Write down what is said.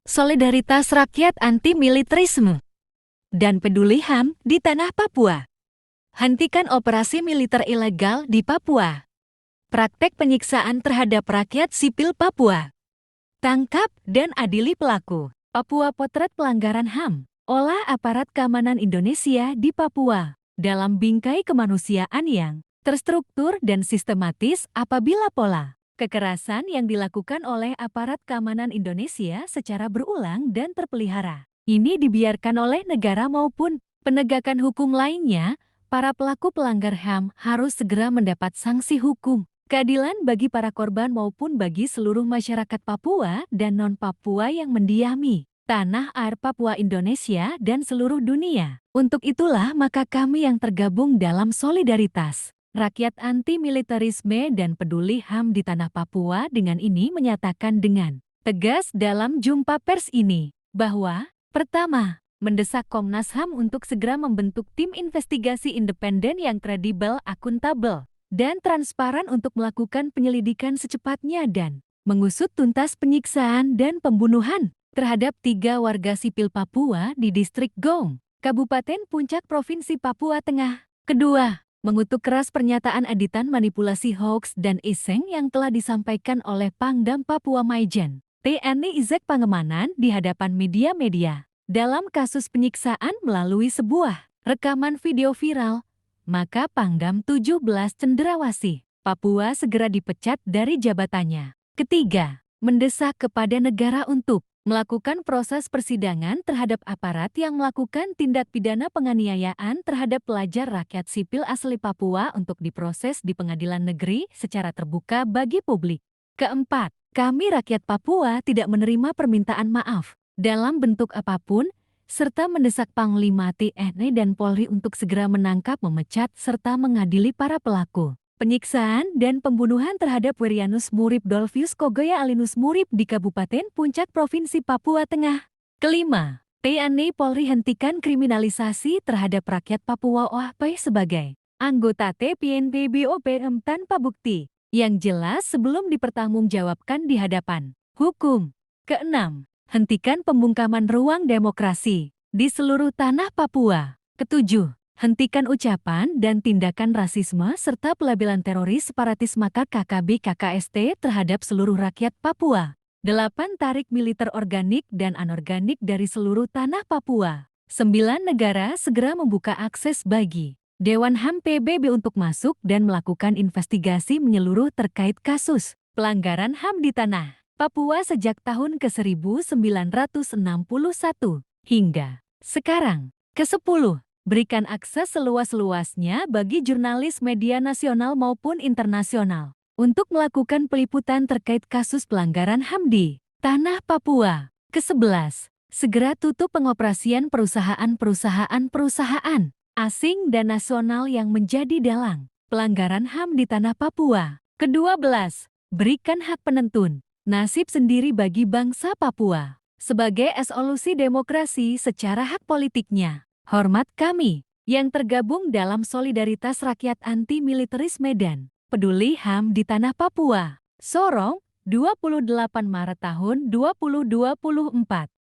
Solidaritas Rakyat Anti-Militerisme dan Peduli HAM di Tanah Papua. Hentikan operasi militer ilegal di Papua. Praktek penyiksaan terhadap rakyat sipil Papua. Tangkap dan adili pelaku. Papua Potret pelanggaran HAM. Olah aparat keamanan Indonesia di Papua dalam bingkai kemanusiaan yang terstruktur dan sistematis apabila pola kekerasan yang dilakukan oleh aparat keamanan Indonesia secara berulang dan terpelihara ini dibiarkan oleh negara maupun penegakan hukum lainnya. Para pelaku pelanggar HAM harus segera mendapat sanksi hukum, keadilan bagi para korban maupun bagi seluruh masyarakat Papua dan non-Papua yang mendiami tanah air Papua Indonesia dan seluruh dunia. Untuk itulah maka kami yang tergabung dalam Solidaritas Rakyat Anti-Militerisme dan Peduli HAM di Tanah Papua dengan ini menyatakan dengan tegas dalam jumpa pers ini bahwa pertama, mendesak Komnas HAM untuk segera membentuk tim investigasi independen yang kredibel, akuntabel, dan transparan untuk melakukan penyelidikan secepatnya dan mengusut tuntas penyiksaan dan pembunuhan terhadap 3 warga sipil Papua di distrik Gong, Kabupaten Puncak, Provinsi Papua Tengah. Kedua, mengutuk keras pernyataan editan manipulasi hoaks dan iseng yang telah disampaikan oleh Pangdam Papua Maijen TNI Izek Pangemanan di hadapan media-media dalam kasus penyiksaan melalui sebuah rekaman video viral. Maka Pangdam 17 Cendrawasih, Papua segera dipecat dari jabatannya. Ketiga, mendesak kepada negara untuk melakukan proses persidangan terhadap aparat yang melakukan tindak pidana penganiayaan terhadap pelajar rakyat sipil asli Papua untuk diproses di pengadilan negeri secara terbuka bagi publik. Keempat, kami rakyat Papua tidak menerima permintaan maaf dalam bentuk apapun, serta mendesak Panglima TNI dan Polri untuk segera menangkap, memecat, serta mengadili para pelaku penyiksaan dan pembunuhan terhadap Werianus Murib Dolvius Kogoya Alinus Murib di Kabupaten Puncak, Provinsi Papua Tengah. Kelima, TNI Polri hentikan kriminalisasi terhadap rakyat Papua OHP sebagai anggota TPNP BOPM tanpa bukti yang jelas sebelum dipertanggungjawabkan di hadapan hukum. Keenam, hentikan pembungkaman ruang demokrasi di seluruh tanah Papua. Ketujuh, hentikan ucapan dan tindakan rasisme serta pelabelan teroris separatis maka KKB KKST terhadap seluruh rakyat Papua. 8. Tarik militer organik dan anorganik dari seluruh tanah Papua. 9. Negara segera membuka akses bagi Dewan HAM PBB untuk masuk dan melakukan investigasi menyeluruh terkait kasus pelanggaran HAM di tanah Papua sejak tahun ke-1961 hingga sekarang. Ke-10, berikan akses seluas-luasnya bagi jurnalis media nasional maupun internasional untuk melakukan peliputan terkait kasus pelanggaran HAM di tanah Papua. Ke-11, segera tutup pengoperasian perusahaan asing dan nasional yang menjadi dalang pelanggaran HAM di tanah Papua. Ke-12, berikan hak penentuan nasib sendiri bagi bangsa Papua sebagai solusi demokrasi secara hak politiknya. Hormat kami yang tergabung dalam Solidaritas Rakyat Anti-Militerisme dan Peduli HAM di Tanah Papua. Sorong, 28 Maret tahun 2024.